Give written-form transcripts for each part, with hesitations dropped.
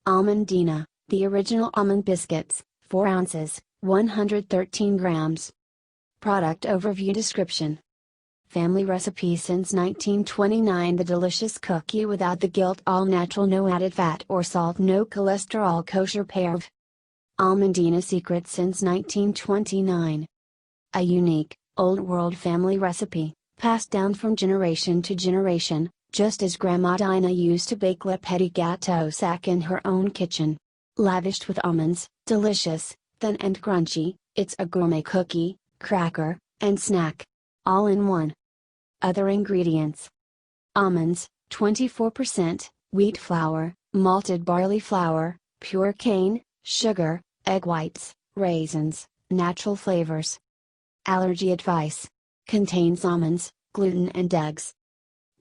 Almondina, the original almond biscuits, 4 ounces, 113 grams. Product overview description. Family recipe since 1929. The delicious cookie without the guilt, all natural, no added fat or salt, no cholesterol. Kosher Pareve. Almondina secret since 1929. A unique, old world family recipe, passed down from generation to generation, just as Grandma Dina used to bake le Petit Gateau Sec in her own kitchen. Lavished with almonds, delicious, thin and crunchy, it's a gourmet cookie, cracker, and snack. All in one. Other ingredients: almonds, 24%, wheat flour, malted barley flour, pure cane, sugar, egg whites, raisins, natural flavors. Allergy advice: contains almonds, gluten and eggs.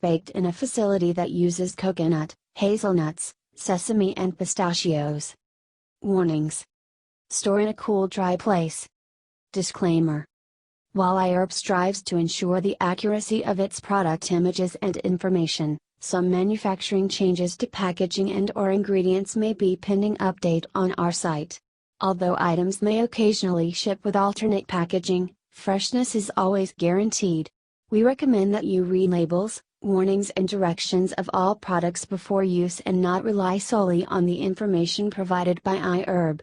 Baked in a facility that uses coconut, hazelnuts, sesame and pistachios. Warnings: store in a cool, dry place. Disclaimer: while iHerb strives to ensure the accuracy of its product images and information, some manufacturing changes to packaging and/or ingredients may be pending update on our site. Although items may occasionally ship with alternate packaging, freshness is always guaranteed. We recommend that you read labels, warnings and directions of all products before use and not rely solely on the information provided by iHerb.